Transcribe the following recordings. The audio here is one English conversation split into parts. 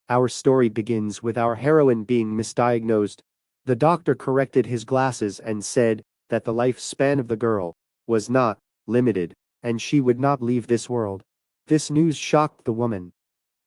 Our story begins with our heroine being misdiagnosed. The doctor corrected his glasses and said that the lifespan of the girl was not limited, and she would not leave this world. This news shocked the woman.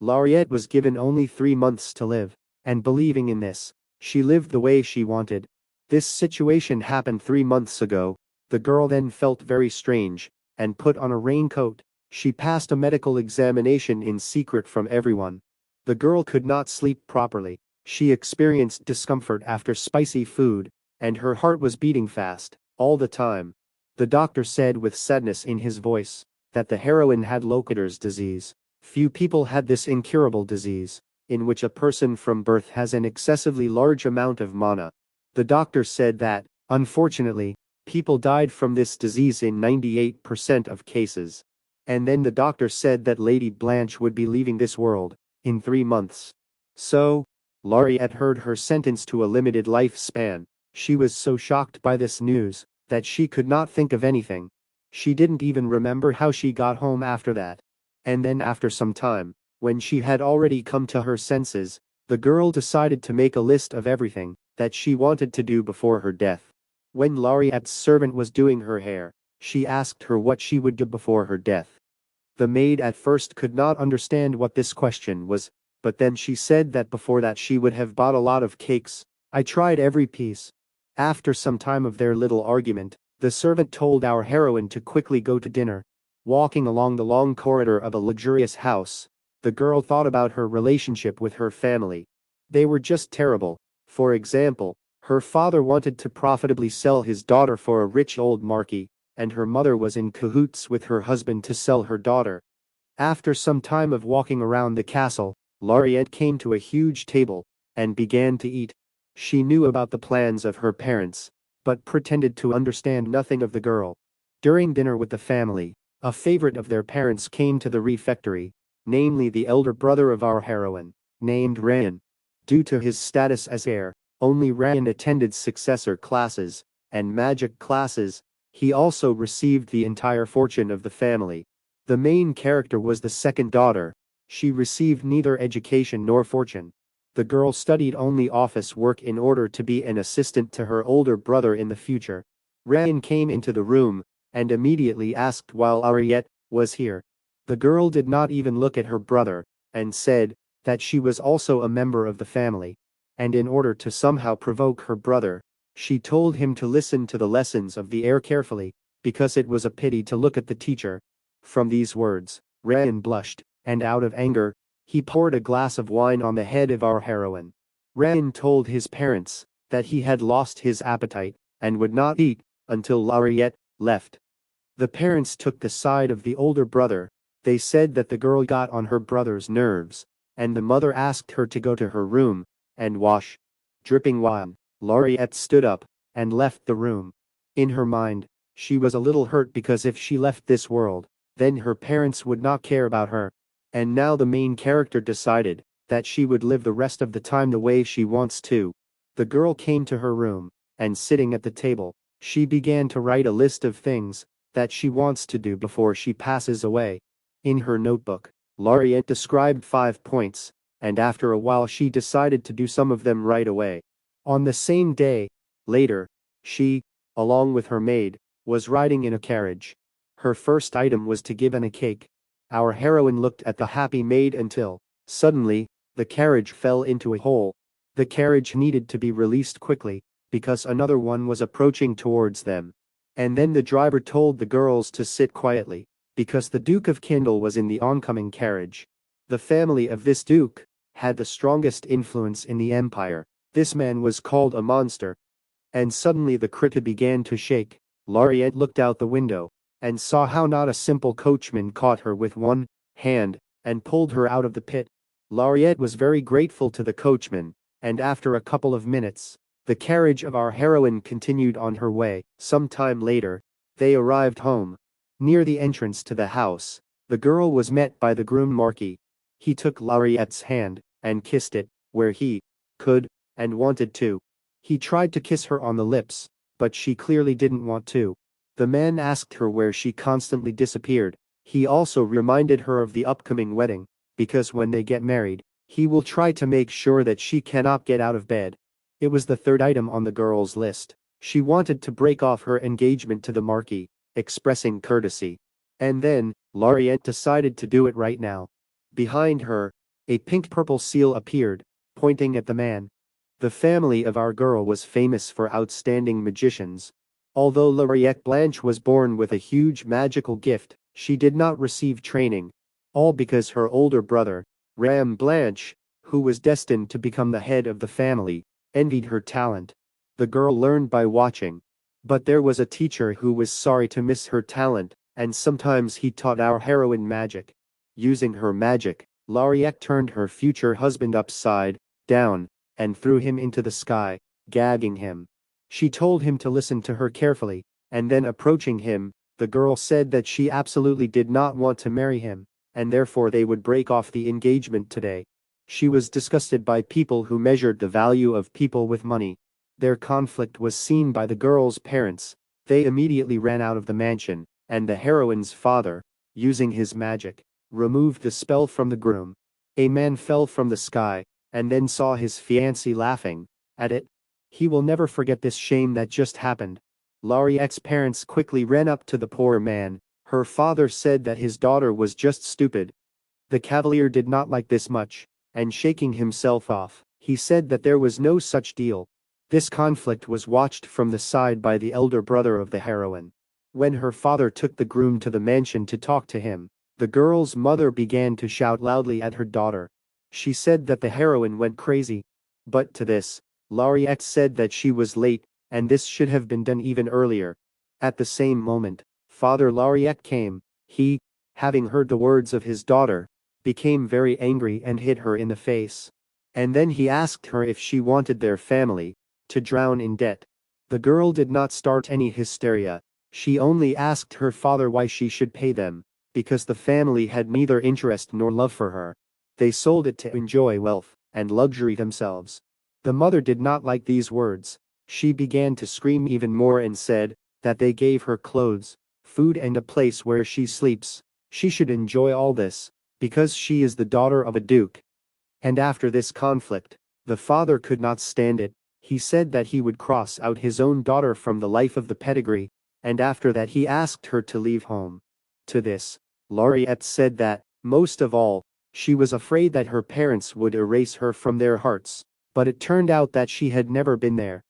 Laureate was given only 3 months to live, and believing in this, she lived the way she wanted. This situation happened 3 months ago. The girl then felt very strange, and put on a raincoat. She passed a medical examination in secret from everyone. The girl could not sleep properly. She experienced discomfort after spicy food, and her heart was beating fast, all the time. The doctor said with sadness in his voice that the heroine had Locator's disease. Few people had this incurable disease, in which a person from birth has an excessively large amount of mana. The doctor said that, unfortunately, people died from this disease in 98% of cases. And then the doctor said that Lady Blanche would be leaving this world in 3 months. So, Laureate heard her sentenced to a limited lifespan. She was so shocked by this news that she could not think of anything. She didn't even remember how she got home after that. And then after some time, when she had already come to her senses, the girl decided to make a list of everything that she wanted to do before her death. When Laureate's servant was doing her hair, she asked her what she would do before her death. The maid at first could not understand what this question was, but then she said that before that she would have bought a lot of cakes. I tried every piece. After some time of their little argument, the servant told our heroine to quickly go to dinner. Walking along the long corridor of a luxurious house, the girl thought about her relationship with her family. They were just terrible. For example, her father wanted to profitably sell his daughter for a rich old marquis, and her mother was in cahoots with her husband to sell her daughter. After some time of walking around the castle, Laureate came to a huge table and began to eat. She knew about the plans of her parents, but pretended to understand nothing of the girl. During dinner with the family, a favorite of their parents came to the refectory, namely the elder brother of our heroine, named Ryan. Due to his status as heir, only Ryan attended successor classes and magic classes. He also received the entire fortune of the family. The main character was the second daughter. She received neither education nor fortune. The girl studied only office work in order to be an assistant to her older brother in the future. Ryan came into the room and immediately asked why Laureate was here. The girl did not even look at her brother, and said that she was also a member of the family. And in order to somehow provoke her brother, she told him to listen to the lessons of the heir carefully, because it was a pity to look at the teacher. From these words, Ryan blushed, and out of anger, he poured a glass of wine on the head of our heroine. Ryan told his parents that he had lost his appetite and would not eat until Laureate left. The parents took the side of the older brother. They said that the girl got on her brother's nerves, and the mother asked her to go to her room and wash. Dripping wine, Laureate stood up and left the room. In her mind, she was a little hurt because if she left this world, then her parents would not care about her. And now the main character decided that she would live the rest of the time the way she wants to. The girl came to her room, and sitting at the table, she began to write a list of things that she wants to do before she passes away. In her notebook, Laureate described 5 points, and after a while she decided to do some of them right away. On the same day, later, she, along with her maid, was riding in a carriage. Her first item was to give Anne a cake. Our heroine looked at the happy maid until, suddenly, the carriage fell into a hole. The carriage needed to be released quickly, because another one was approaching towards them. And then the driver told the girls to sit quietly, because the Duke of Kindle was in the oncoming carriage. The family of this duke had the strongest influence in the empire. This man was called a monster. And suddenly the critter began to shake. Laureate looked out the window and saw how not a simple coachman caught her with one hand and pulled her out of the pit. Laureate was very grateful to the coachman, and after a couple of minutes, the carriage of our heroine continued on her way. Some time later, they arrived home. Near the entrance to the house, the girl was met by the groom Marquis. He took Laureate's hand and kissed it, where he could and wanted to. He tried to kiss her on the lips, but she clearly didn't want to. The man asked her where she constantly disappeared. He also reminded her of the upcoming wedding, because when they get married, He will try to make sure that she cannot get out of bed. It was the third item on the girl's list. She wanted to break off her engagement to the Marquis, expressing courtesy. And then, Lariette decided to do it right now. Behind her, a pink-purple seal appeared, pointing at the man. The family of our girl was famous for outstanding magicians. Although Lariette Blanche was born with a huge magical gift, she did not receive training. All because her older brother, Ram Blanche, who was destined to become the head of the family, envied her talent. The girl learned by watching. But there was a teacher who was sorry to miss her talent, and sometimes he taught our heroine magic. Using her magic, Lariette turned her future husband upside down and threw him into the sky, gagging him. She told him to listen to her carefully, and then approaching him, the girl said that she absolutely did not want to marry him, and therefore they would break off the engagement today. She was disgusted by people who measured the value of people with money. Their conflict was seen by the girl's parents. They immediately ran out of the mansion, and the heroine's father, using his magic, removed the spell from the groom. A man fell from the sky, and then saw his fiancée laughing at it. He will never forget this shame that just happened. Lariette's parents quickly ran up to the poor man. Her father said that his daughter was just stupid. The cavalier did not like this much, and shaking himself off, he said that there was no such deal. This conflict was watched from the side by the elder brother of the heroine. When her father took the groom to the mansion to talk to him, the girl's mother began to shout loudly at her daughter. She said that the heroine went crazy. But to this, Lariette said that she was late, and this should have been done even earlier. At the same moment, Father Lariette came. He, having heard the words of his daughter, became very angry and hit her in the face. And then he asked her if she wanted their family to drown in debt. The girl did not start any hysteria. She only asked her father why she should pay them, because the family had neither interest nor love for her. They sold it to enjoy wealth and luxury themselves. The mother did not like these words. She began to scream even more and said that they gave her clothes, food and a place where she sleeps. She should enjoy all this, because she is the daughter of a duke. And after this conflict, the father could not stand it. He said that he would cross out his own daughter from the life of the pedigree, and after that he asked her to leave home. To this, Lariette said that, most of all, she was afraid that her parents would erase her from their hearts, but it turned out that she had never been there.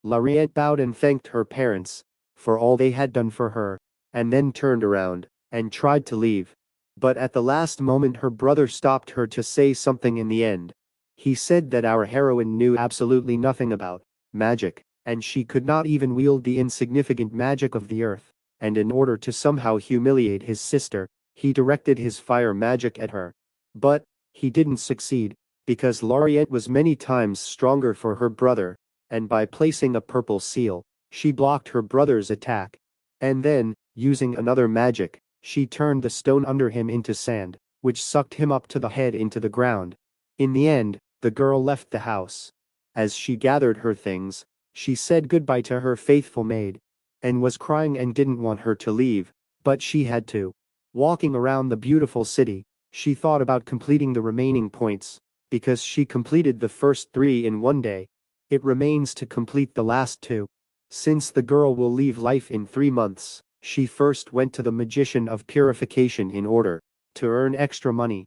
Lariette bowed and thanked her parents for all they had done for her, and then turned around and tried to leave. But at the last moment her brother stopped her to say something in the end. He said that our heroine knew absolutely nothing about magic, and she could not even wield the insignificant magic of the earth, and in order to somehow humiliate his sister, he directed his fire magic at her. But he didn't succeed, because Lariette was many times stronger for her brother, and by placing a purple seal, she blocked her brother's attack. And then, using another magic, she turned the stone under him into sand, which sucked him up to the head into the ground. In the end, the girl left the house. As she gathered her things, she said goodbye to her faithful maid, and was crying and didn't want her to leave, but she had to. Walking around the beautiful city, she thought about completing the remaining points, because she completed the first 3 in one day. It remains to complete the last 2. Since the girl will leave life in 3 months, she first went to the magician of purification in order to earn extra money.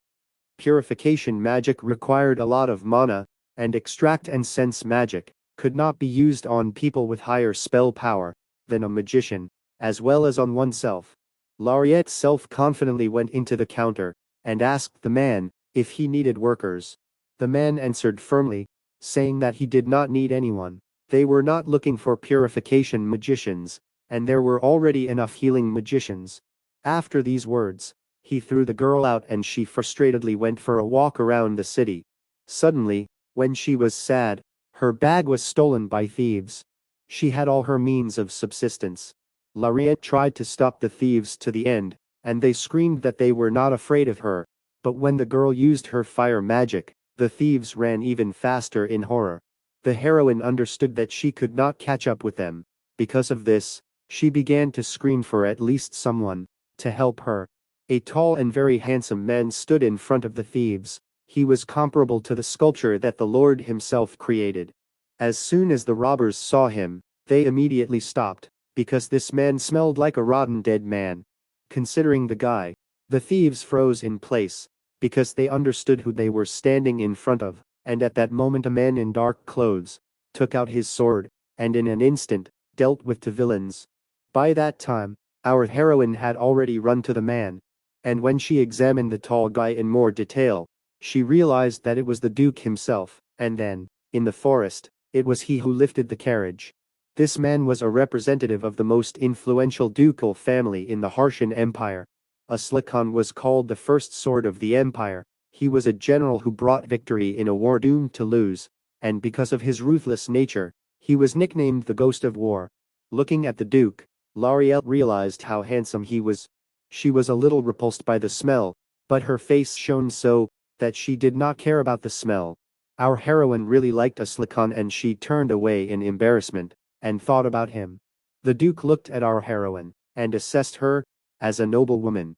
Purification magic required a lot of mana, and extract and sense magic could not be used on people with higher spell power than a magician, as well as on oneself. Lariette self-confidently went into the counter and asked the man if he needed workers. The man answered firmly, saying that he did not need anyone. They were not looking for purification magicians, and there were already enough healing magicians. After these words, he threw the girl out and she frustratedly went for a walk around the city. Suddenly, when she was sad, her bag was stolen by thieves. She had all her means of subsistence. Lariette tried to stop the thieves to the end, and they screamed that they were not afraid of her. But when the girl used her fire magic, the thieves ran even faster in horror. The heroine understood that she could not catch up with them. Because of this, she began to scream for at least someone to help her. A tall and very handsome man stood in front of the thieves. He was comparable to the sculpture that the Lord himself created. As soon as the robbers saw him, they immediately stopped, because this man smelled like a rotten dead man. Considering the guy, the thieves froze in place, because they understood who they were standing in front of, and at that moment a man in dark clothes took out his sword, and in an instant, dealt with two villains. By that time, our heroine had already run to the man, and when she examined the tall guy in more detail, she realized that it was the Duke himself, and then, in the forest, it was he who lifted the carriage. This man was a representative of the most influential ducal family in the Harshan Empire. Aslikan was called the first sword of the empire. He was a general who brought victory in a war doomed to lose, and because of his ruthless nature, he was nicknamed the Ghost of War. Looking at the Duke, L'Oreal realized how handsome he was. She was a little repulsed by the smell, but her face shone so that she did not care about the smell. Our heroine really liked Aslikan and she turned away in embarrassment and thought about him. The Duke looked at our heroine and assessed her as a noble woman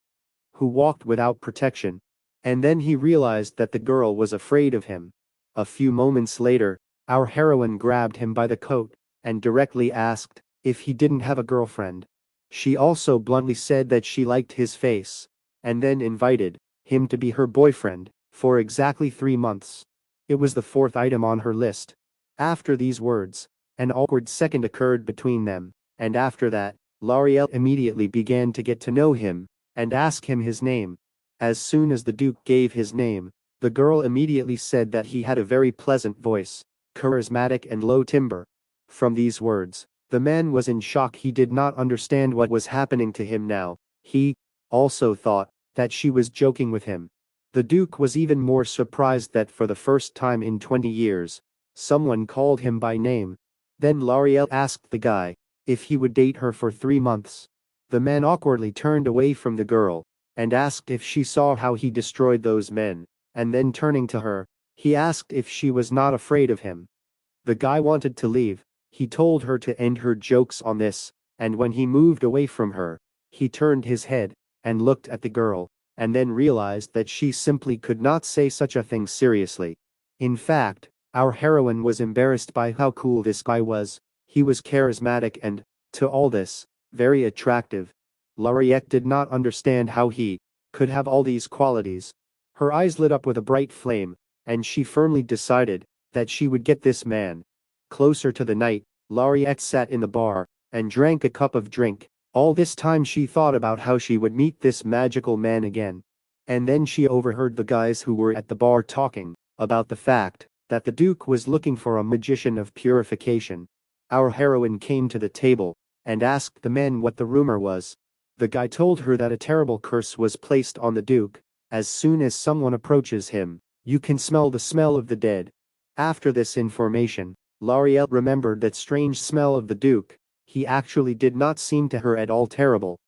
who walked without protection. And then he realized that the girl was afraid of him. A few moments later, our heroine grabbed him by the coat and directly asked if he didn't have a girlfriend. She also bluntly said that she liked his face, and then invited him to be her boyfriend for exactly 3 months. It was the fourth item on her list. After these words, an awkward second occurred between them, and after that, L'Oreal immediately began to get to know him and ask him his name. As soon as the Duke gave his name, the girl immediately said that he had a very pleasant voice, charismatic and low timbre. From these words, the man was in shock. He did not understand what was happening to him now. He also thought that she was joking with him. The Duke was even more surprised that for the first time in 20 years, someone called him by name. Then L'Oreal asked the guy if he would date her for 3 months. The man awkwardly turned away from the girl and asked if she saw how he destroyed those men, and then turning to her, he asked if she was not afraid of him. The guy wanted to leave. He told her to end her jokes on this, and when he moved away from her, he turned his head and looked at the girl, and then realized that she simply could not say such a thing seriously. In fact, our heroine was embarrassed by how cool this guy was. He was charismatic and, to all this, very attractive. L'Oreal did not understand how he could have all these qualities. Her eyes lit up with a bright flame, and she firmly decided that she would get this man. Closer to the night, L'Oreal sat in the bar and drank a cup of drink. All this time she thought about how she would meet this magical man again. And then she overheard the guys who were at the bar talking about the fact that the Duke was looking for a magician of purification. Our heroine came to the table and asked the man what the rumor was. The guy told her that a terrible curse was placed on the Duke. As soon as someone approaches him, you can smell the smell of the dead. After this information, L'Oreal remembered that strange smell of the Duke. He actually did not seem to her at all terrible.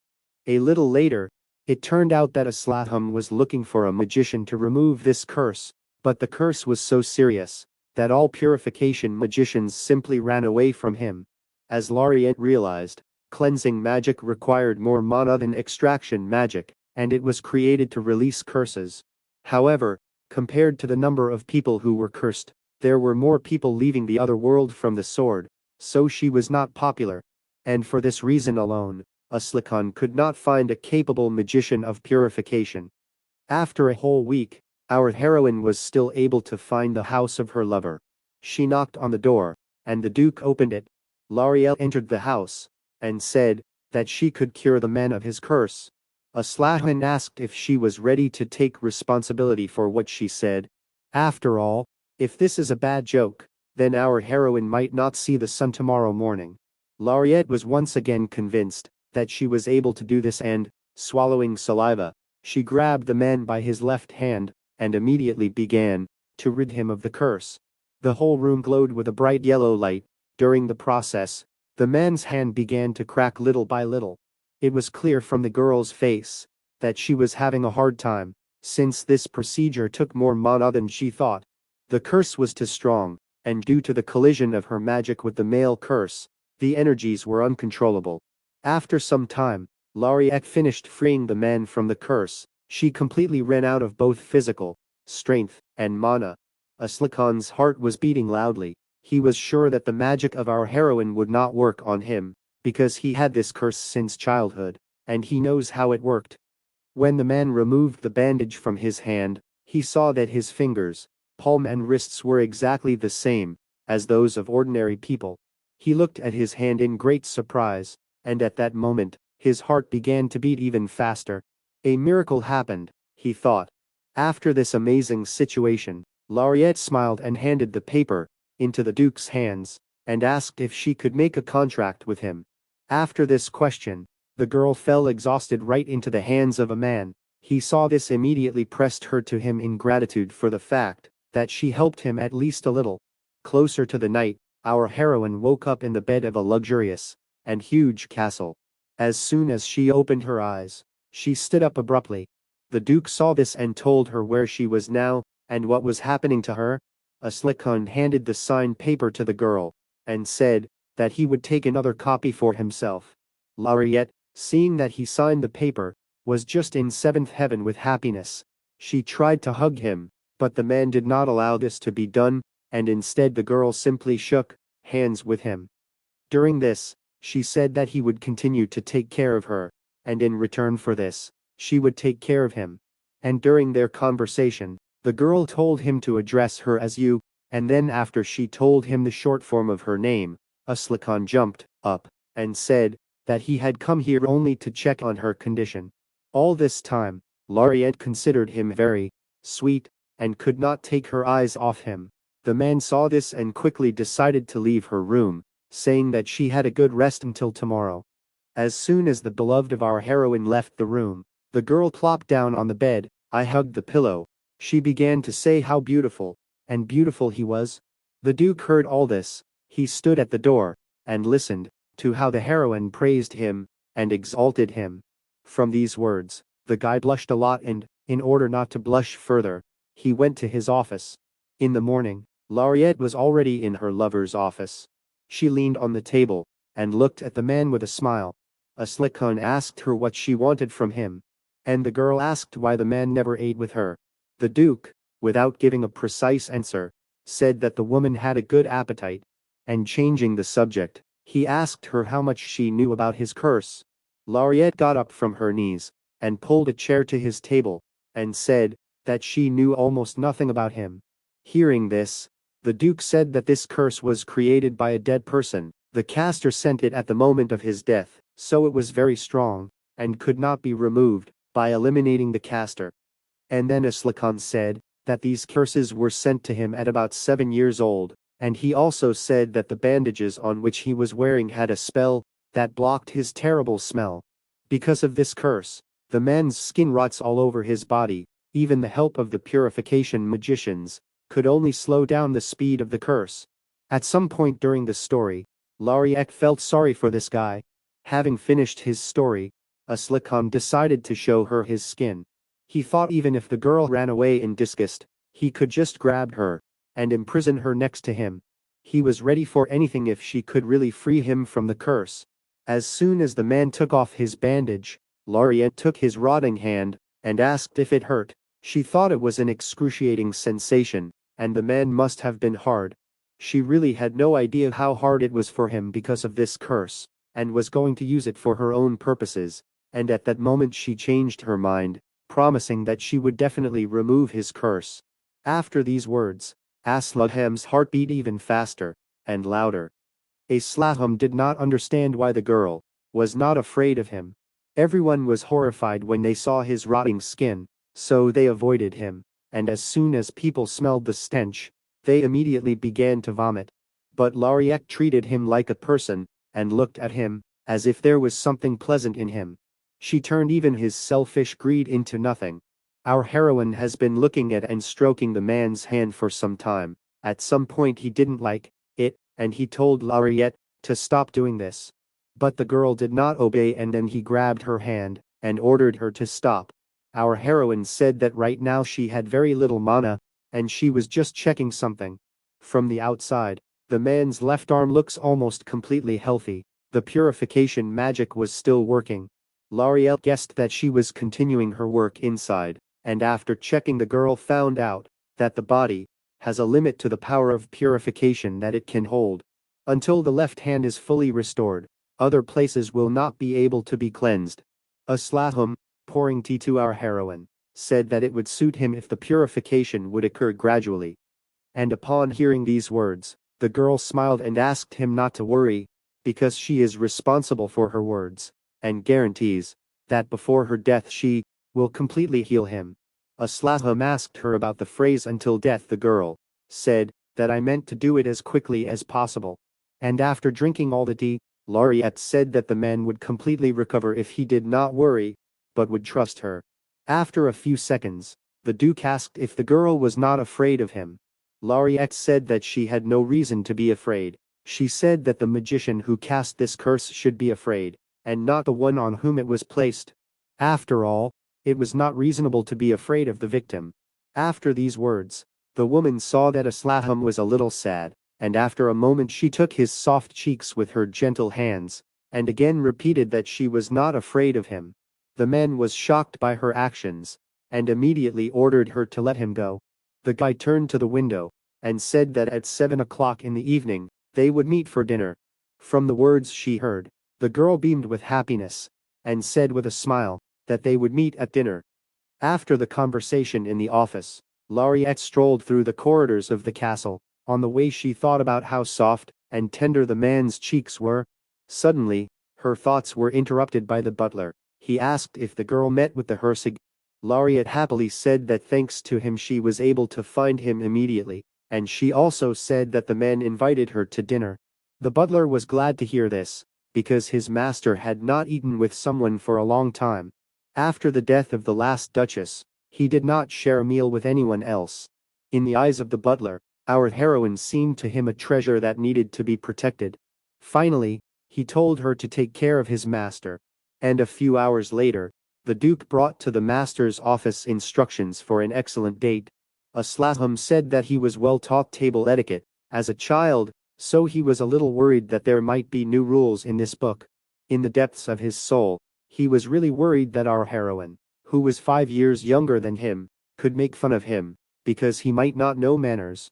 A little later, it turned out that Aslaham was looking for a magician to remove this curse, but the curse was so serious that all purification magicians simply ran away from him. As L'Oreal realized, cleansing magic required more mana than extraction magic, and it was created to release curses. However, compared to the number of people who were cursed, there were more people leaving the other world from the sword, so she was not popular. And for this reason alone, Aslikan could not find a capable magician of purification. After a whole week, our heroine was still able to find the house of her lover. She knocked on the door, and the Duke opened it. L'Oreal entered the house and said that she could cure the man of his curse. Aslahan asked if she was ready to take responsibility for what she said. After all, if this is a bad joke, then our heroine might not see the sun tomorrow morning. L'Oreal was once again convinced that she was able to do this and, swallowing saliva, she grabbed the man by his left hand and immediately began to rid him of the curse. The whole room glowed with a bright yellow light. During the process, the man's hand began to crack little by little. It was clear from the girl's face that she was having a hard time, since this procedure took more mana than she thought. The curse was too strong, and due to the collision of her magic with the male curse, the energies were uncontrollable. After some time, L'Oreal finished freeing the man from the curse. She completely ran out of both physical strength, and mana. Aslikan's heart was beating loudly. He was sure that the magic of our heroine would not work on him, because he had this curse since childhood, and he knows how it worked. When the man removed the bandage from his hand, he saw that his fingers, palm and wrists were exactly the same as those of ordinary people. He looked at his hand in great surprise, and at that moment, his heart began to beat even faster. A miracle happened, he thought. After this amazing situation, Lariette smiled and handed the paper into the Duke's hands and asked if she could make a contract with him. After this question, the girl fell exhausted right into the hands of a man. He saw this, immediately pressed her to him in gratitude for the fact that she helped him at least a little. Closer to the night, our heroine woke up in the bed of a luxurious and huge castle. As soon as she opened her eyes, she stood up abruptly. The Duke saw this and told her where she was now and what was happening to her. Aslikan handed the signed paper to the girl and said that he would take another copy for himself. Lariette, seeing that he signed the paper, was just in seventh heaven with happiness. She tried to hug him, but the man did not allow this to be done, and instead the girl simply shook hands with him. During this, she said that he would continue to take care of her, and in return for this, she would take care of him. And during their conversation, the girl told him to address her as you, and then after she told him the short form of her name, Aslikan jumped up and said that he had come here only to check on her condition. All this time, Lariette considered him very sweet and could not take her eyes off him. The man saw this and quickly decided to leave her room, saying that she had a good rest until tomorrow. As soon as the beloved of our heroine left the room, the girl plopped down on the bed. I hugged the pillow. She began to say how beautiful and beautiful he was. The Duke heard all this. He stood at the door and listened to how the heroine praised him and exalted him. From these words, the guy blushed a lot and, in order not to blush further, he went to his office. In the morning, Lariette was already in her lover's office. She leaned on the table and looked at the man with a smile. Aslikan asked her what she wanted from him, and the girl asked why the man never ate with her. The Duke, without giving a precise answer, said that the woman had a good appetite, and changing the subject, he asked her how much she knew about his curse. Lariette got up from her knees and pulled a chair to his table and said that she knew almost nothing about him. Hearing this, the Duke said that this curse was created by a dead person. The caster sent it at the moment of his death, so it was very strong and could not be removed by eliminating the caster. And then Aslikan said that these curses were sent to him at about 7 years old, and he also said that the bandages on which he was wearing had a spell that blocked his terrible smell. Because of this curse, the man's skin rots all over his body. Even the help of the purification magicians could only slow down the speed of the curse. At some point during the story, Lariette felt sorry for this guy. Having finished his story, Aslikan decided to show her his skin. He thought even if the girl ran away in disgust, he could just grab her and imprison her next to him. He was ready for anything if she could really free him from the curse. As soon as the man took off his bandage, Lariette took his rotting hand and asked if it hurt. She thought it was an excruciating sensation, and the man must have been hard. She really had no idea how hard it was for him because of this curse, and was going to use it for her own purposes, and at that moment she changed her mind, promising that she would definitely remove his curse. After these words, Aslaham's heart beat even faster and louder. Aslaham did not understand why the girl was not afraid of him. Everyone was horrified when they saw his rotting skin, so they avoided him, and as soon as people smelled the stench, they immediately began to vomit. But Lariette treated him like a person, and looked at him as if there was something pleasant in him. She turned even his selfish greed into nothing. Our heroine has been looking at and stroking the man's hand for some time. At some point he didn't like it, and he told Lariette to stop doing this. But the girl did not obey, and then he grabbed her hand and ordered her to stop. Our heroine said that right now she had very little mana, and she was just checking something. From the outside, the man's left arm looks almost completely healthy. The purification magic was still working. Lariette guessed that she was continuing her work inside, and after checking the girl found out that the body has a limit to the power of purification that it can hold. Until the left hand is fully restored, other places will not be able to be cleansed. Aslaham, pouring tea to our heroine, said that it would suit him if the purification would occur gradually. And upon hearing these words, the girl smiled and asked him not to worry, because she is responsible for her words, and guarantees that before her death she will completely heal him. Aslaham asked her about the phrase until death. The girl said that I meant to do it as quickly as possible. And after drinking all the tea, Laureate said that the man would completely recover if he did not worry, but would trust her. After a few seconds, the Duke asked if the girl was not afraid of him. Laureate said that she had no reason to be afraid. She said that the magician who cast this curse should be afraid, and not the one on whom it was placed. After all, it was not reasonable to be afraid of the victim. After these words, the woman saw that Aslaham was a little sad, and after a moment she took his soft cheeks with her gentle hands, and again repeated that she was not afraid of him. The man was shocked by her actions, and immediately ordered her to let him go. The guy turned to the window, and said that at 7 o'clock in the evening, they would meet for dinner. From the words she heard, the girl beamed with happiness, and said with a smile that they would meet at dinner. After the conversation in the office, Laureate strolled through the corridors of the castle. On the way she thought about how soft and tender the man's cheeks were. Suddenly, her thoughts were interrupted by the butler. He asked if the girl met with the Hersig. Laureate happily said that thanks to him she was able to find him immediately, and she also said that the man invited her to dinner. The butler was glad to hear this, because his master had not eaten with someone for a long time. After the death of the last duchess, he did not share a meal with anyone else. In the eyes of the butler, our heroine seemed to him a treasure that needed to be protected. Finally, he told her to take care of his master. And a few hours later, the Duke brought to the master's office instructions for an excellent date. Aslaham said that he was well taught table etiquette as a child, so he was a little worried that there might be new rules in this book. In the depths of his soul, he was really worried that our heroine, who was 5 years younger than him, could make fun of him, because he might not know manners.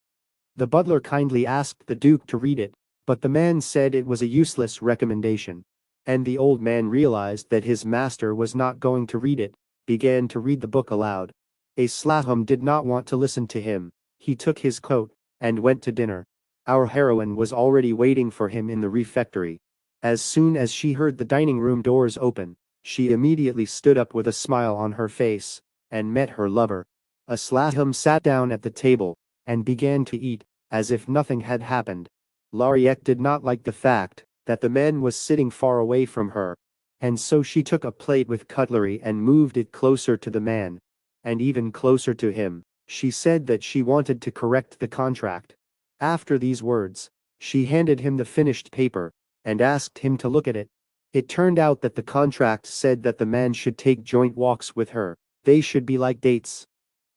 The butler kindly asked the Duke to read it, but the man said it was a useless recommendation. And the old man realized that his master was not going to read it, began to read the book aloud. Aslaham did not want to listen to him. He took his coat and went to dinner. Our heroine was already waiting for him in the refectory. As soon as she heard the dining room doors open, she immediately stood up with a smile on her face and met her lover. Aslaham sat down at the table and began to eat, as if nothing had happened. Laureate did not like the fact that the man was sitting far away from her, and so she took a plate with cutlery and moved it closer to the man, and even closer to him. She said that she wanted to correct the contract. After these words, she handed him the finished paper, and asked him to look at it. It turned out that the contract said that the man should take joint walks with her. They should be like dates.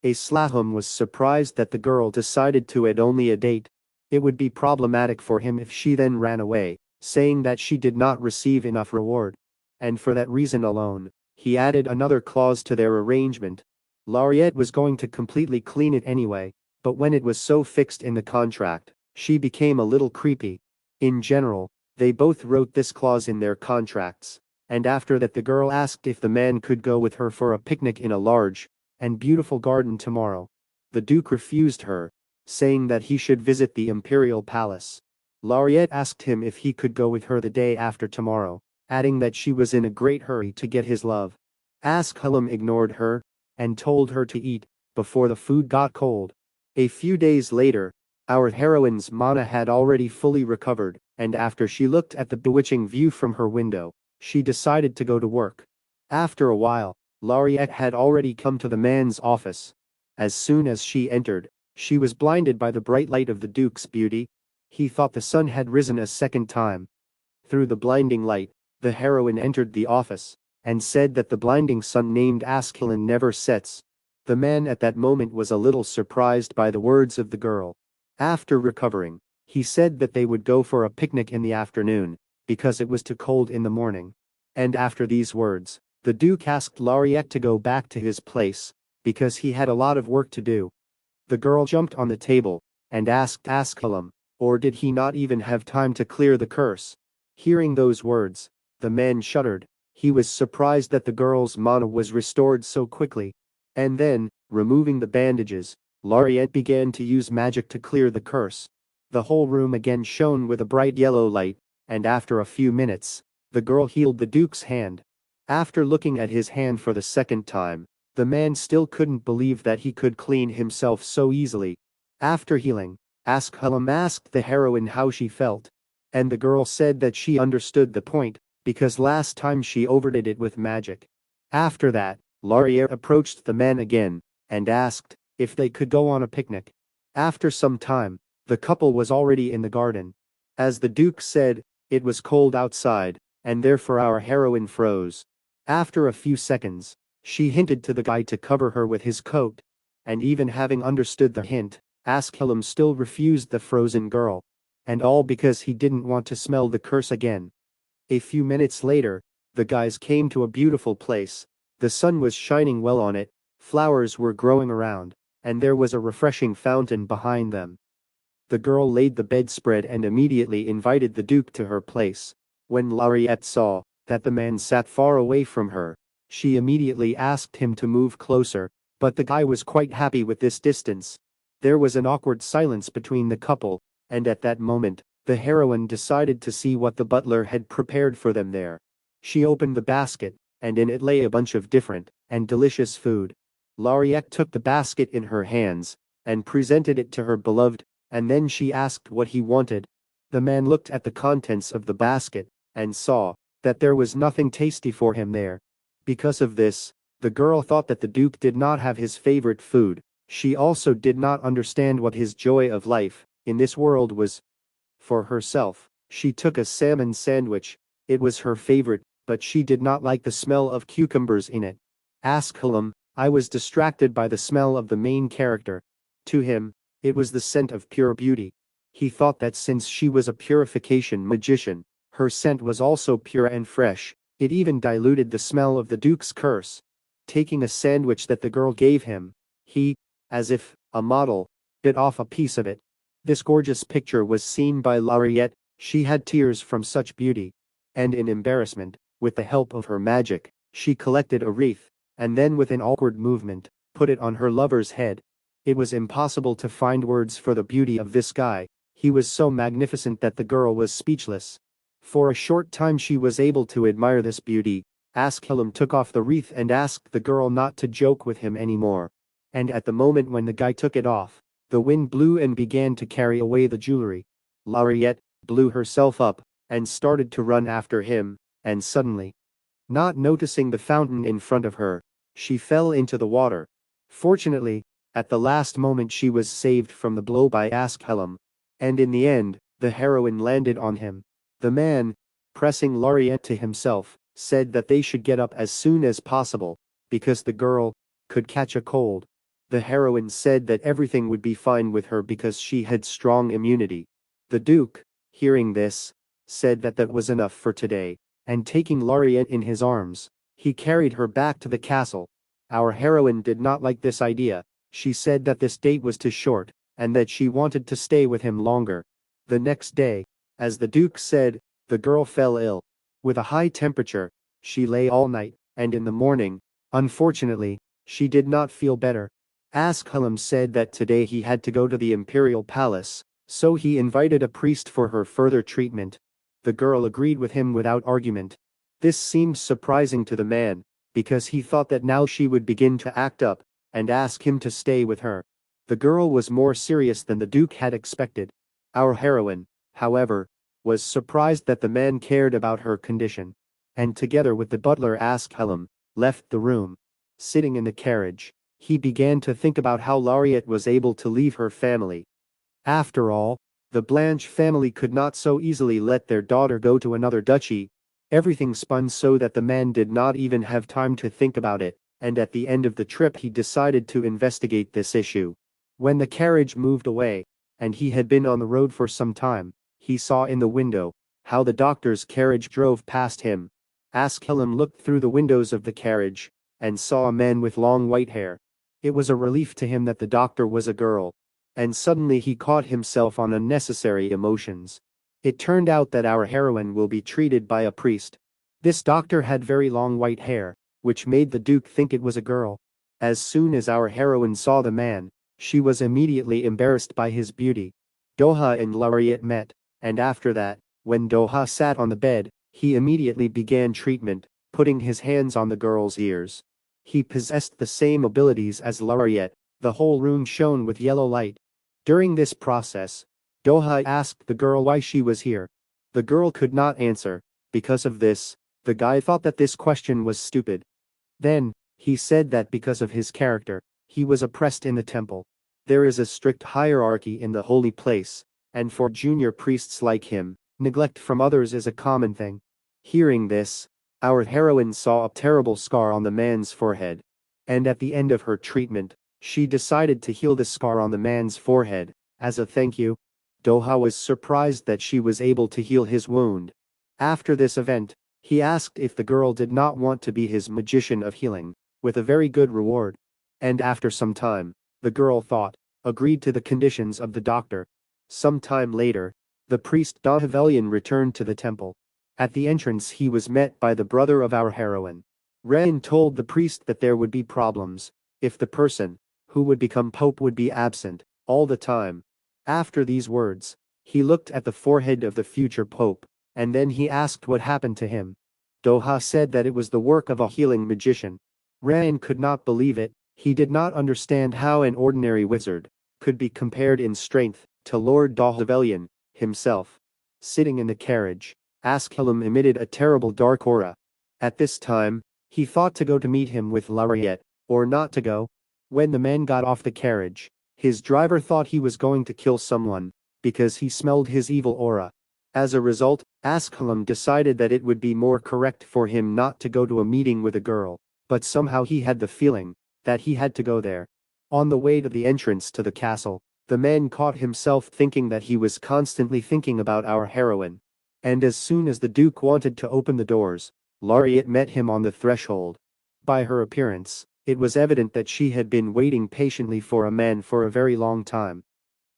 Aslaham was surprised that the girl decided to add only a date. It would be problematic for him if she then ran away, saying that she did not receive enough reward. And for that reason alone, he added another clause to their arrangement. Laureate was going to completely clean it anyway, but when it was so fixed in the contract, she became a little creepy. In general, they both wrote this clause in their contracts, and after that the girl asked if the man could go with her for a picnic in a large and beautiful garden tomorrow. The Duke refused her, saying that he should visit the imperial palace. Laureate asked him if he could go with her the day after tomorrow, adding that she was in a great hurry to get his love. Aslaham ignored her and told her to eat before the food got cold. A few days later, our heroine's mana had already fully recovered, and after she looked at the bewitching view from her window, she decided to go to work. After a while, Laureate had already come to the man's office. As soon as she entered, she was blinded by the bright light of the Duke's beauty. He thought the sun had risen a second time. Through the blinding light, the heroine entered the office, and said that the blinding sun named Askeladd never sets. The man at that moment was a little surprised by the words of the girl. After recovering, he said that they would go for a picnic in the afternoon, because it was too cold in the morning. And after these words, the Duke asked Laureate to go back to his place, because he had a lot of work to do. The girl jumped on the table and asked Asculum, or did he not even have time to clear the curse? Hearing those words, the man shuddered. He was surprised that the girl's mana was restored so quickly. And then, removing the bandages, Lariette began to use magic to clear the curse. The whole room again shone with a bright yellow light, and after a few minutes, the girl healed the Duke's hand. After looking at his hand for the second time, the man still couldn't believe that he could clean himself so easily. After healing, Asculum asked the heroine how she felt. And the girl said that she understood the point, because last time she overdid it with magic. After that, Laurier approached the man again, and asked if they could go on a picnic. After some time, the couple was already in the garden. As the Duke said, it was cold outside, and therefore our heroine froze. After a few seconds, she hinted to the guy to cover her with his coat. And even having understood the hint, Asculum still refused the frozen girl. And all because he didn't want to smell the curse again. A few minutes later, the guys came to a beautiful place. The sun was shining well on it, flowers were growing around, and there was a refreshing fountain behind them. The girl laid the bedspread and immediately invited the Duke to her place. When Lariette saw that the man sat far away from her, she immediately asked him to move closer, but the guy was quite happy with this distance. There was an awkward silence between the couple, and at that moment, the heroine decided to see what the butler had prepared for them there. She opened the basket, and in it lay a bunch of different and delicious food. Lariette took the basket in her hands and presented it to her beloved, and then she asked what he wanted. The man looked at the contents of the basket and saw that there was nothing tasty for him there. Because of this, the girl thought that the Duke did not have his favorite food. She also did not understand what his joy of life in this world was. For herself, she took a salmon sandwich. It was her favorite, but she did not like the smell of cucumbers in it. Asculum, I was distracted by the smell of the main character. To him, it was the scent of pure beauty. He thought that since she was a purification magician, her scent was also pure and fresh. It even diluted the smell of the Duke's curse. Taking a sandwich that the girl gave him, he, as if a model, bit off a piece of it. This gorgeous picture was seen by Lariette. She had tears from such beauty. And in embarrassment, with the help of her magic, she collected a wreath, and then with an awkward movement, put it on her lover's head. It was impossible to find words for the beauty of this guy. He was so magnificent that the girl was speechless. For a short time she was able to admire this beauty. Asculum took off the wreath and asked the girl not to joke with him anymore. And at the moment when the guy took it off, the wind blew and began to carry away the jewelry. Lariette blew herself up and started to run after him, and suddenly, not noticing the fountain in front of her, she fell into the water. Fortunately, at the last moment she was saved from the blow by Asculum. And in the end, the heroine landed on him. The man, pressing Lariette to himself, said that they should get up as soon as possible, because the girl could catch a cold. The heroine said that everything would be fine with her because she had strong immunity. The Duke, hearing this, said that that was enough for today, and taking Lariette in his arms, he carried her back to the castle. Our heroine did not like this idea. She said that this date was too short, and that she wanted to stay with him longer. The next day, as the Duke said, the girl fell ill. With a high temperature, she lay all night, and in the morning, unfortunately, she did not feel better. Asculum said that today he had to go to the imperial palace, so he invited a priest for her further treatment. The girl agreed with him without argument. This seemed surprising to the man, because he thought that now she would begin to act up, and ask him to stay with her. The girl was more serious than the Duke had expected. Our heroine, however, was surprised that the man cared about her condition, and together with the butler Asculum, left the room. Sitting in the carriage, he began to think about how Lariette was able to leave her family. After all, the Blanche family could not so easily let their daughter go to another duchy. Everything spun so that the man did not even have time to think about it, and at the end of the trip he decided to investigate this issue. When the carriage moved away, and he had been on the road for some time, he saw in the window how the doctor's carriage drove past him. Asculum looked through the windows of the carriage and saw a man with long white hair. It was a relief to him that the doctor was a girl. And suddenly he caught himself on unnecessary emotions. It turned out that our heroine will be treated by a priest. This doctor had very long white hair, which made the Duke think it was a girl. As soon as our heroine saw the man, she was immediately embarrassed by his beauty. Doha and Laureate met, and after that, when Doha sat on the bed, he immediately began treatment, putting his hands on the girl's ears. He possessed the same abilities as Laureate. The whole room shone with yellow light. During this process, Doha asked the girl why she was here. The girl could not answer. Because of this, the guy thought that this question was stupid. Then, he said that because of his character, he was oppressed in the temple. There is a strict hierarchy in the holy place, and for junior priests like him, neglect from others is a common thing. Hearing this, our heroine saw a terrible scar on the man's forehead. And at the end of her treatment, she decided to heal the scar on the man's forehead, as a thank you. Doha was surprised that she was able to heal his wound. After this event, he asked if the girl did not want to be his magician of healing, with a very good reward. And after some time, the girl agreed to the conditions of the doctor. Some time later, the priest Dahavelian returned to the temple. At the entrance he was met by the brother of our heroine. Ren told the priest that there would be problems if the person who would become pope would be absent all the time. After these words, he looked at the forehead of the future pope, and then he asked what happened to him. Doha said that it was the work of a healing magician. Ren could not believe it. He did not understand how an ordinary wizard could be compared in strength to Lord Dahavelian himself. Sitting in the carriage, Askelaim emitted a terrible dark aura. At this time, he thought to go to meet him with Laureate, or not to go. When the man got off the carriage, his driver thought he was going to kill someone, because he smelled his evil aura. As a result, Askelaim decided that it would be more correct for him not to go to a meeting with a girl, but somehow he had the feeling that he had to go there. On the way to the entrance to the castle, the man caught himself thinking that he was constantly thinking about our heroine. And as soon as the Duke wanted to open the doors, Laureate met him on the threshold. By her appearance, it was evident that she had been waiting patiently for a man for a very long time.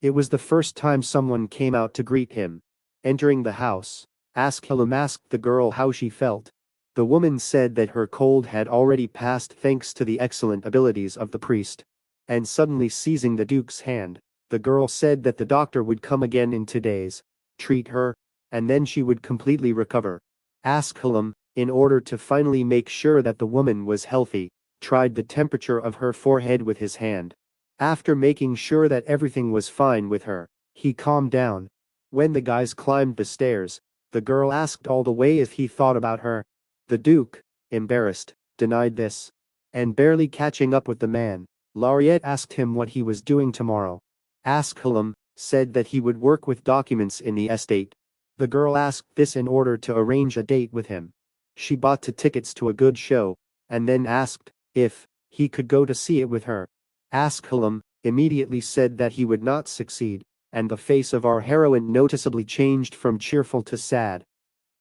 It was the first time someone came out to greet him. Entering the house, Askelaim asked the girl how she felt. The woman said that her cold had already passed thanks to the excellent abilities of the priest. And suddenly seizing the Duke's hand, the girl said that the doctor would come again in 2 days, treat her, and then she would completely recover. Askelaim, in order to finally make sure that the woman was healthy, tried the temperature of her forehead with his hand. After making sure that everything was fine with her, he calmed down. When the guys climbed the stairs, the girl asked all the way if he thought about her. The Duke, embarrassed, denied this. And barely catching up with the man, Laureate asked him what he was doing tomorrow. Askelaim said that he would work with documents in the estate. The girl asked this in order to arrange a date with him. She bought 2 tickets to a good show, and then asked if he could go to see it with her. Askelaim immediately said that he would not succeed, and the face of our heroine noticeably changed from cheerful to sad.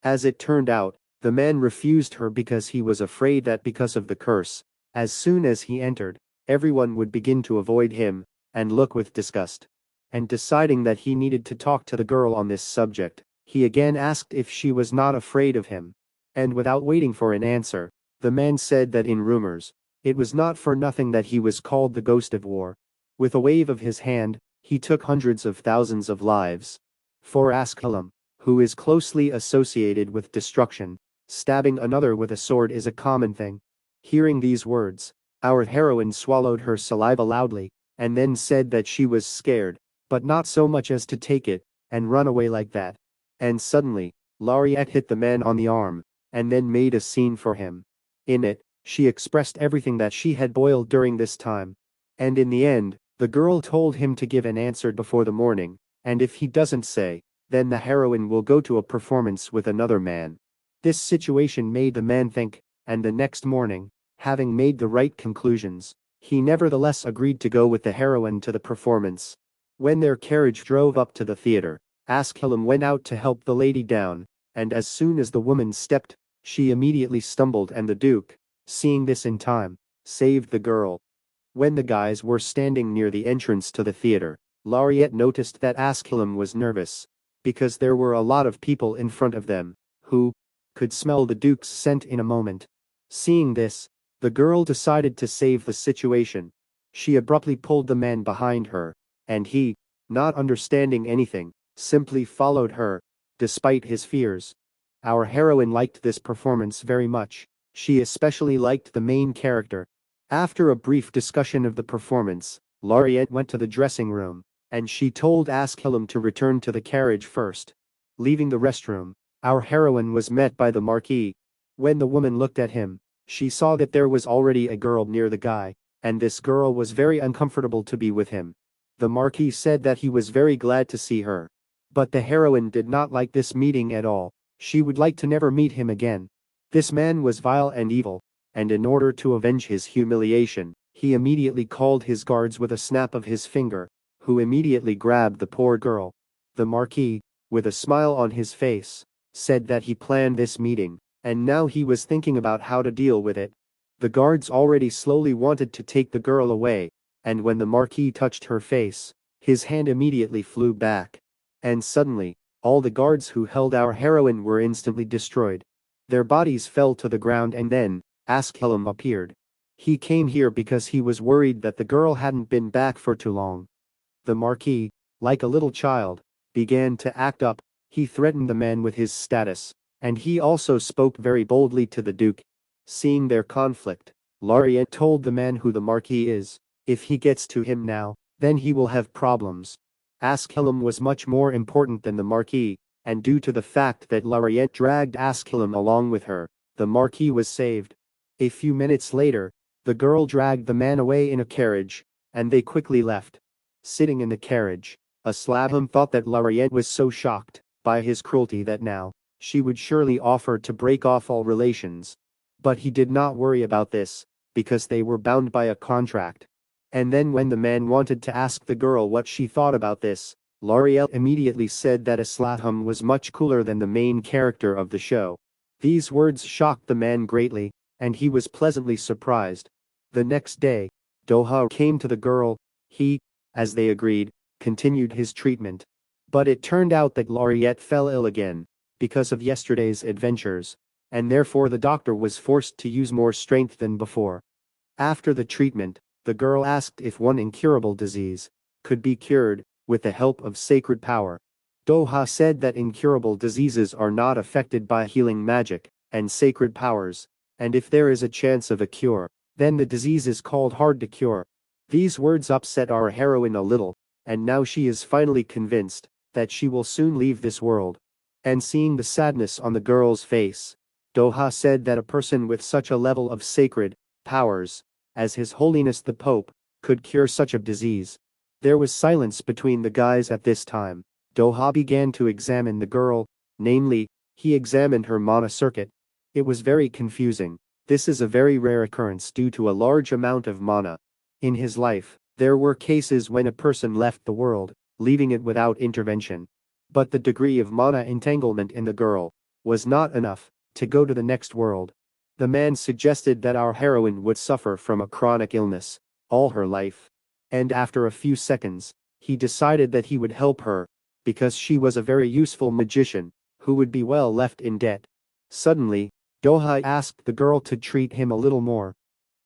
As it turned out, the man refused her because he was afraid that because of the curse, as soon as he entered, everyone would begin to avoid him and look with disgust. And deciding that he needed to talk to the girl on this subject, he again asked if she was not afraid of him. And without waiting for an answer, the man said that in rumors, it was not for nothing that he was called the Ghost of War. With a wave of his hand, he took hundreds of thousands of lives. For Askelaim, who is closely associated with destruction, stabbing another with a sword is a common thing. Hearing these words, our heroine swallowed her saliva loudly, and then said that she was scared, but not so much as to take it and run away like that. And suddenly, Laureate hit the man on the arm, and then made a scene for him. In it, she expressed everything that she had boiled during this time. And in the end, the girl told him to give an answer before the morning, and if he doesn't say, then the heroine will go to a performance with another man. This situation made the man think, and the next morning, having made the right conclusions, he nevertheless agreed to go with the heroine to the performance. When their carriage drove up to the theater, Askelaim went out to help the lady down, and as soon as the woman stepped, she immediately stumbled and the Duke, seeing this in time, saved the girl. When the guys were standing near the entrance to the theater, Laureate noticed that Askelum was nervous, because there were a lot of people in front of them, who could smell the Duke's scent in a moment. Seeing this, the girl decided to save the situation. She abruptly pulled the man behind her, and he, not understanding anything, simply followed her, despite his fears. Our heroine liked this performance very much. She especially liked the main character. After a brief discussion of the performance, Laureate went to the dressing room, and she told Askelum to return to the carriage first. Leaving the restroom, our heroine was met by the Marquis. When the woman looked at him, she saw that there was already a girl near the guy, and this girl was very uncomfortable to be with him. The Marquis said that he was very glad to see her. But the heroine did not like this meeting at all. She would like to never meet him again. This man was vile and evil, and in order to avenge his humiliation, he immediately called his guards with a snap of his finger, who immediately grabbed the poor girl. The Marquis, with a smile on his face, said that he planned this meeting, and now he was thinking about how to deal with it. The guards already slowly wanted to take the girl away, and when the Marquis touched her face, his hand immediately flew back. And suddenly, all the guards who held our heroine were instantly destroyed. Their bodies fell to the ground, and then Askelum appeared. He came here because he was worried that the girl hadn't been back for too long. The Marquis, like a little child, began to act up. He threatened the man with his status, and he also spoke very boldly to the Duke. Seeing their conflict, Laureate told the man who the Marquis is. If he gets to him now, then he will have problems. Askelum was much more important than the Marquis, and due to the fact that Laureate dragged Askelum along with her, the Marquis was saved. A few minutes later, the girl dragged the man away in a carriage, and they quickly left. Sitting in the carriage, Askelum thought that Laureate was so shocked by his cruelty that now she would surely offer to break off all relations. But he did not worry about this, because they were bound by a contract. And then when the man wanted to ask the girl what she thought about this, Laureate immediately said that Askelum was much cooler than the main character of the show. These words shocked the man greatly, and he was pleasantly surprised. The next day, Doha came to the girl. He, as they agreed, continued his treatment. But it turned out that Laureate fell ill again, because of yesterday's adventures, and therefore the doctor was forced to use more strength than before. After the treatment, the girl asked if one incurable disease could be cured with the help of sacred power. Doha said that incurable diseases are not affected by healing magic and sacred powers, and if there is a chance of a cure, then the disease is called hard to cure. These words upset our heroine a little, and now she is finally convinced that she will soon leave this world. And seeing the sadness on the girl's face, Doha said that a person with such a level of sacred powers as His Holiness the Pope could cure such a disease. There was silence between the guys at this time. Doha began to examine the girl, namely, he examined her mana circuit. It was very confusing. This is a very rare occurrence due to a large amount of mana. In his life, there were cases when a person left the world, leaving it without intervention. But the degree of mana entanglement in the girl was not enough to go to the next world. The man suggested that our heroine would suffer from a chronic illness all her life. And after a few seconds, he decided that he would help her, because she was a very useful magician, who would be well left in debt. Suddenly, Doha asked the girl to treat him a little more.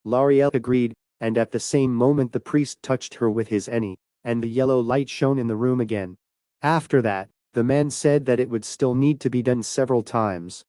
Laureate agreed, and at the same moment the priest touched her with his eni, and the yellow light shone in the room again. After that, the man said that it would still need to be done several times.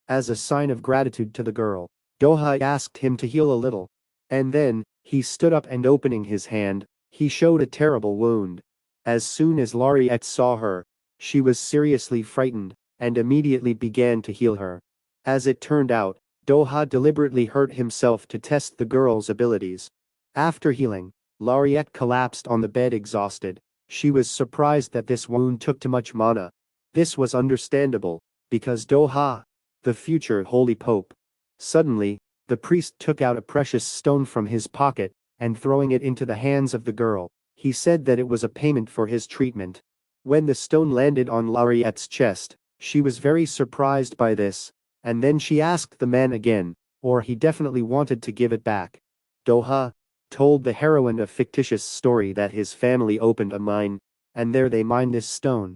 As a sign of gratitude to the girl, Doha asked him to heal a little. And then, he stood up and opening his hand, he showed a terrible wound. As soon as Laureate saw her, she was seriously frightened, and immediately began to heal her. As it turned out, Doha deliberately hurt himself to test the girl's abilities. After healing, Laureate collapsed on the bed exhausted. She was surprised that this wound took too much mana. This was understandable, because Doha, the future Holy Pope. Suddenly, the priest took out a precious stone from his pocket, and throwing it into the hands of the girl, he said that it was a payment for his treatment. When the stone landed on Laureate's chest, she was very surprised by this, and then she asked the man again, or he definitely wanted to give it back. Doha, told the heroine a fictitious story that his family opened a mine, and there they mined this stone.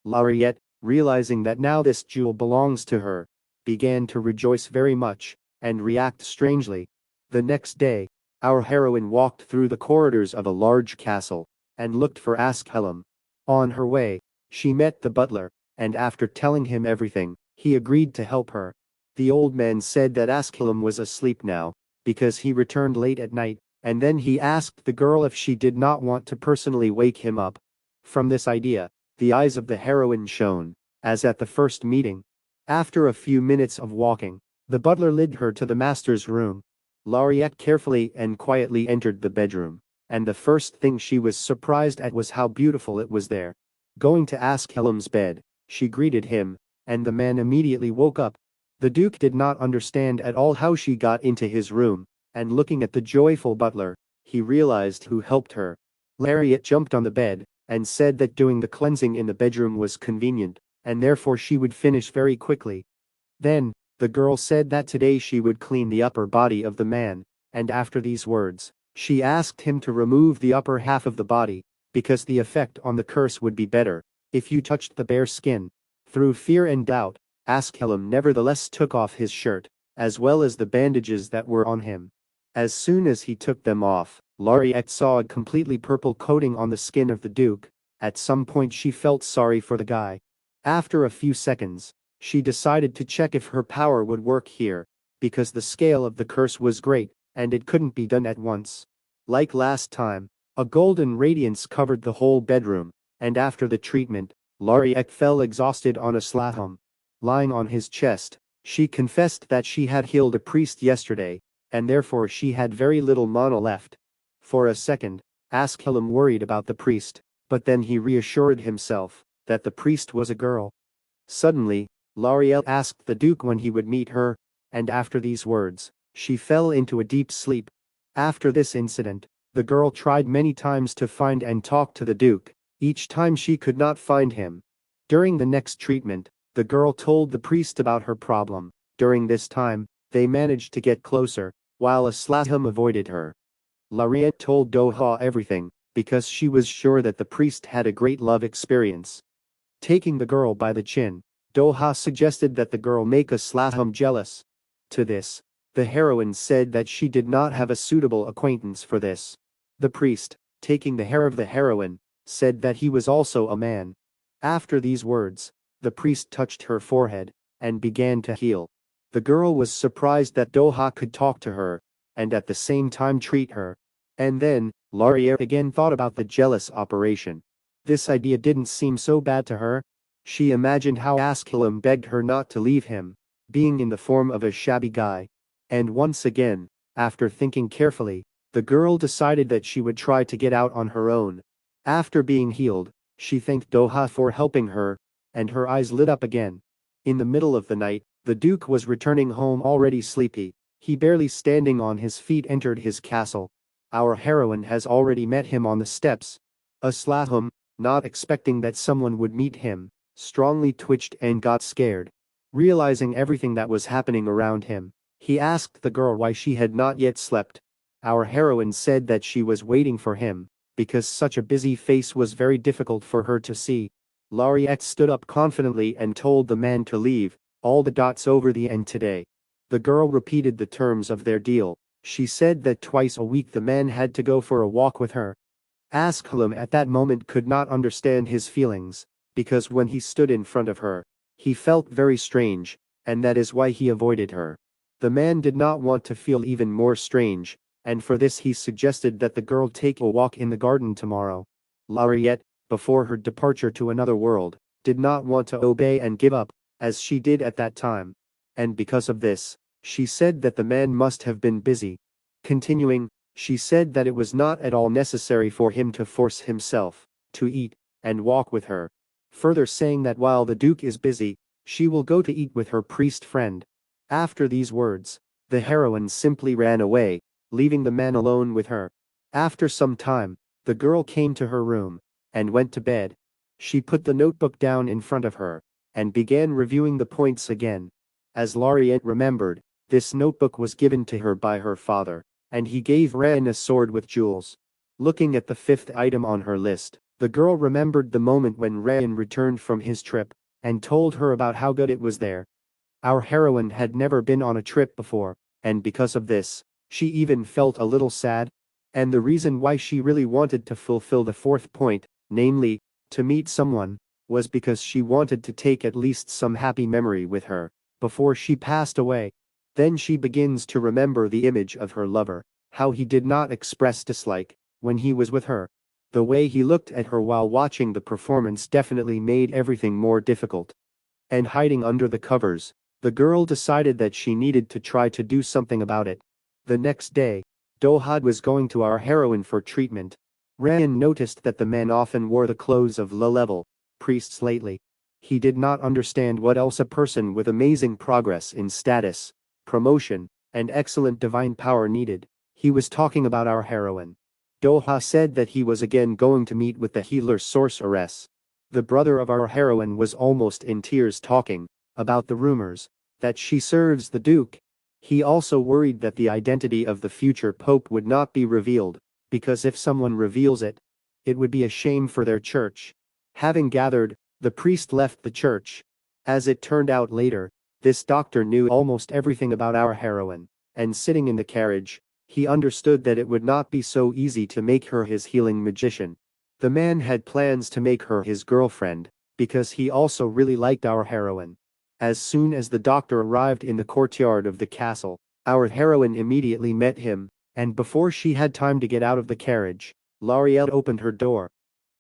Lariette, realizing that now this jewel belongs to her, began to rejoice very much, and react strangely. The next day, our heroine walked through the corridors of a large castle, and looked for Askhelum. On her way, she met the butler, and after telling him everything, he agreed to help her. The old man said that Askhelum was asleep now, because he returned late at night, and then he asked the girl if she did not want to personally wake him up. From this idea, the eyes of the heroine shone, as at the first meeting. After a few minutes of walking, the butler led her to the master's room. Lariette carefully and quietly entered the bedroom, and the first thing she was surprised at was how beautiful it was there. Going to Askhelum's bed, she greeted him, and the man immediately woke up. The Duke did not understand at all how she got into his room, and looking at the joyful butler, he realized who helped her. Lariette jumped on the bed, and said that doing the cleansing in the bedroom was convenient, and therefore she would finish very quickly. Then, the girl said that today she would clean the upper body of the man, and after these words, she asked him to remove the upper half of the body, because the effect on the curse would be better if you touched the bare skin. Through fear and doubt, Askhelum nevertheless took off his shirt, as well as the bandages that were on him. As soon as he took them off, Lariette saw a completely purple coating on the skin of the Duke. At some point she felt sorry for the guy. After a few seconds, she decided to check if her power would work here, because the scale of the curse was great, and it couldn't be done at once. Like last time, a golden radiance covered the whole bedroom, and after the treatment, Lariette fell exhausted on a slahum. Lying on his chest, she confessed that she had healed a priest yesterday, and therefore she had very little mana left. For a second, Askhelum worried about the priest, but then he reassured himself that the priest was a girl. Suddenly, Lariette asked the Duke when he would meet her, and after these words, she fell into a deep sleep. After this incident, the girl tried many times to find and talk to the Duke. Each time she could not find him. During the next treatment, the girl told the priest about her problem. During this time, they managed to get closer, while a slahum avoided her. Lariette told Doha everything, because she was sure that the priest had a great love experience. Taking the girl by the chin, Doha suggested that the girl make a slahum jealous. To this, the heroine said that she did not have a suitable acquaintance for this. The priest, taking the hair of the heroine, said that he was also a man. After these words, the priest touched her forehead, and began to heal. The girl was surprised that Doha could talk to her, and at the same time treat her. And then, Lariette again thought about the jealous operation. This idea didn't seem so bad to her. She imagined how Askhelum begged her not to leave him, being in the form of a shabby guy. And once again, after thinking carefully, the girl decided that she would try to get out on her own. After being healed, she thanked Doha for helping her, and her eyes lit up again. In the middle of the night, the Duke was returning home already sleepy. He barely standing on his feet entered his castle. Our heroine has already met him on the steps. Aslahum, not expecting that someone would meet him, strongly twitched and got scared. Realizing everything that was happening around him, he asked the girl why she had not yet slept. Our heroine said that she was waiting for him, because such a busy face was very difficult for her to see. Lariette stood up confidently and told the man to leave, all the dots over the end today. The girl repeated the terms of their deal. She said that twice a week the man had to go for a walk with her. Askhelum at that moment could not understand his feelings, because when he stood in front of her, he felt very strange, and that is why he avoided her. The man did not want to feel even more strange, and for this he suggested that the girl take a walk in the garden tomorrow. Lariette, before her departure to another world, did not want to obey and give up, as she did at that time. And because of this, she said that the man must have been busy. Continuing, she said that it was not at all necessary for him to force himself to eat and walk with her. Further saying that while the Duke is busy, she will go to eat with her priest friend. After these words, the heroine simply ran away, leaving the man alone with her. After some time, the girl came to her room and went to bed. She put the notebook down in front of her and began reviewing the points again. As Lariette remembered, this notebook was given to her by her father. and he gave Ren a sword with jewels. Looking at the fifth item on her list, the girl remembered the moment when Ren returned from his trip and told her about how good it was there. Our heroine had never been on a trip before, and because of this, she even felt a little sad. And the reason why she really wanted to fulfill the fourth point, namely, to meet someone, was because she wanted to take at least some happy memory with her before she passed away. Then she begins to remember the image of her lover, how he did not express dislike when he was with her. The way he looked at her while watching the performance definitely made everything more difficult. And hiding under the covers, the girl decided that she needed to try to do something about it. The next day, Dohad was going to our heroine for treatment. Ryan noticed that the men often wore the clothes of low-level priests lately. He did not understand what else a person with amazing progress in status, promotion, and excellent divine power needed. He was talking about our heroine. Doha said that he was again going to meet with the healer sorceress. The brother of our heroine was almost in tears talking about the rumors that she serves the Duke. He also worried that the identity of the future pope would not be revealed, because if someone reveals it, it would be a shame for their church. Having gathered, the priest left the church. As it turned out later, this doctor knew almost everything about our heroine, and sitting in the carriage, he understood that it would not be so easy to make her his healing magician. The man had plans to make her his girlfriend, because he also really liked our heroine. As soon as the doctor arrived in the courtyard of the castle, our heroine immediately met him, and before she had time to get out of the carriage, L'Oreal opened her door.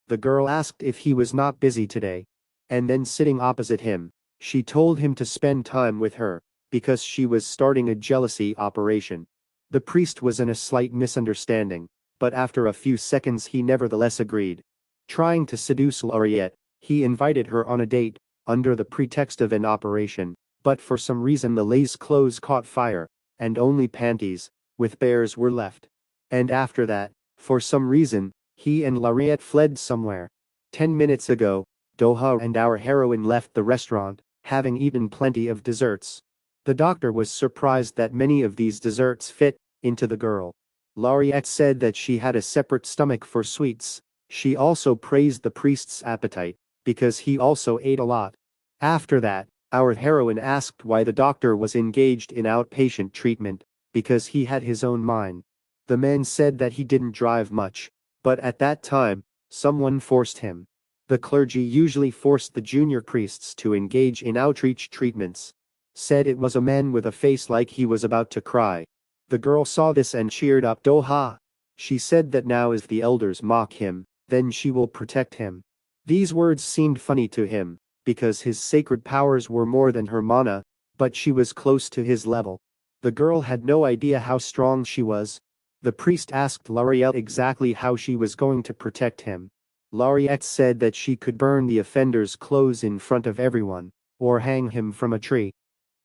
The girl asked if he was not busy today. And then sitting opposite him, she told him to spend time with her, because she was starting a jealousy operation. The priest was in a slight misunderstanding, but after a few seconds he nevertheless agreed. Trying to seduce L'Oreal, he invited her on a date, under the pretext of an operation, but for some reason the lace clothes caught fire, and only panties, with bears were left. And after that, for some reason, he and L'Oreal fled somewhere. 10 minutes ago, Doha and our heroine left the restaurant, having eaten plenty of desserts. The doctor was surprised that many of these desserts fit into the girl. L'Oreal said that she had a separate stomach for sweets. She also praised the priest's appetite, because he also ate a lot. After that, our heroine asked why the doctor was engaged in outpatient treatment, because he had his own mine. The man said that he didn't drive much, but at that time, someone forced him. The clergy usually forced the junior priests to engage in outreach treatments. Said it was a man with a face like he was about to cry. The girl saw this and cheered up Doha. She said that now as the elders mock him, then she will protect him. These words seemed funny to him, because his sacred powers were more than her mana, but she was close to his level. The girl had no idea how strong she was. The priest asked L'Oreal exactly how she was going to protect him. L'Oreal said that she could burn the offender's clothes in front of everyone, or hang him from a tree.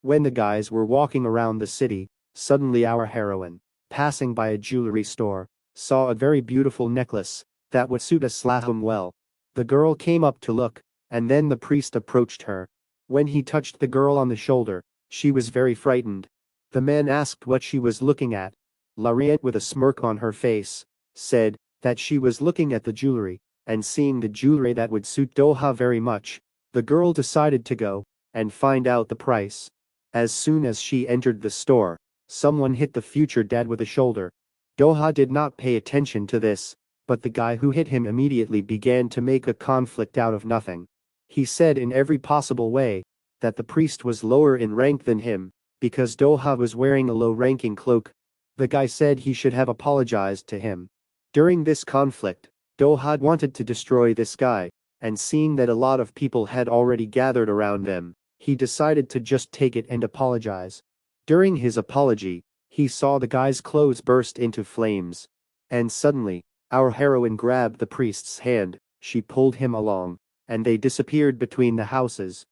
When the guys were walking around the city, suddenly our heroine, passing by a jewelry store, saw a very beautiful necklace that would suit a Slatham well. The girl came up to look, and then the priest approached her. When he touched the girl on the shoulder, she was very frightened. The man asked what she was looking at. L'Oreal, with a smirk on her face, said that she was looking at the jewelry, and seeing the jewelry that would suit Doha very much. The girl decided to go and find out the price. As soon as she entered the store, someone hit the future dad with a shoulder. Doha did not pay attention to this, but the guy who hit him immediately began to make a conflict out of nothing. He said in every possible way that the priest was lower in rank than him, because Doha was wearing a low-ranking cloak. The guy said he should have apologized to him. During this conflict, Doha wanted to destroy this guy, and seeing that a lot of people had already gathered around them, he decided to just take it and apologize. During his apology, he saw the guy's clothes burst into flames. And suddenly, our heroine grabbed the priest's hand, she pulled him along, and they disappeared between the houses.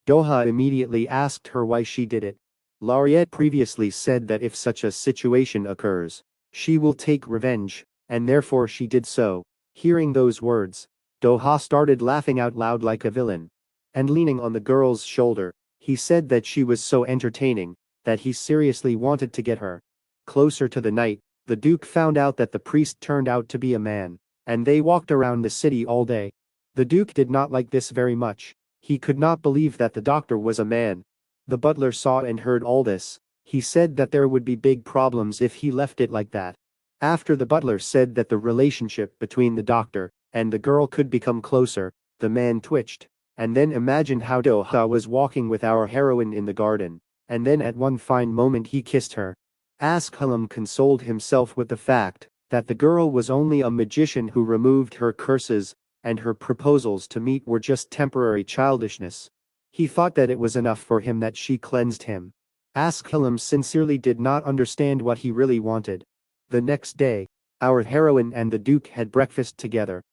Doha immediately asked her why she did it. L'Oreal previously said that if such a situation occurs, she will take revenge, and therefore she did so. Hearing those words, Doha started laughing out loud like a villain. And leaning on the girl's shoulder, he said that she was so entertaining, that he seriously wanted to get her. Closer to the night, The Duke found out that the priest turned out to be a man, and they walked around the city all day. The Duke did not like this very much. He could not believe that the doctor was a man. The butler saw and heard all this. He said that there would be big problems if he left it like that. After the butler said that the relationship between the doctor and the girl could become closer, the man twitched. And then imagined how Doha was walking with our heroine in the garden, and then at one fine moment he kissed her. Askelam consoled himself with the fact that the girl was only a magician who removed her curses, and her proposals to meet were just temporary childishness. He thought that it was enough for him that she cleansed him. Askelam sincerely did not understand what he really wanted. The next day, our heroine and the Duke had breakfast together.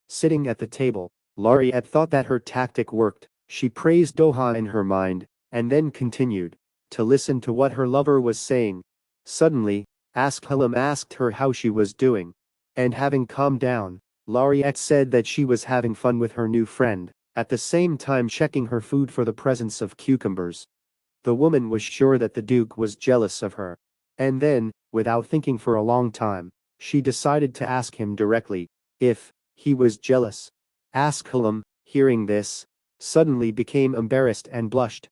Sitting at the table, Laureate thought that her tactic worked. She praised Doha in her mind, and then continued to listen to what her lover was saying. Suddenly, Askelam asked her how she was doing. And having calmed down, Laureate said that she was having fun with her new friend, at the same time checking her food for the presence of cucumbers. The woman was sure that the Duke was jealous of her. And then, without thinking for a long time, she decided to ask him directly if he was jealous. Askelam, hearing this, suddenly became embarrassed and blushed.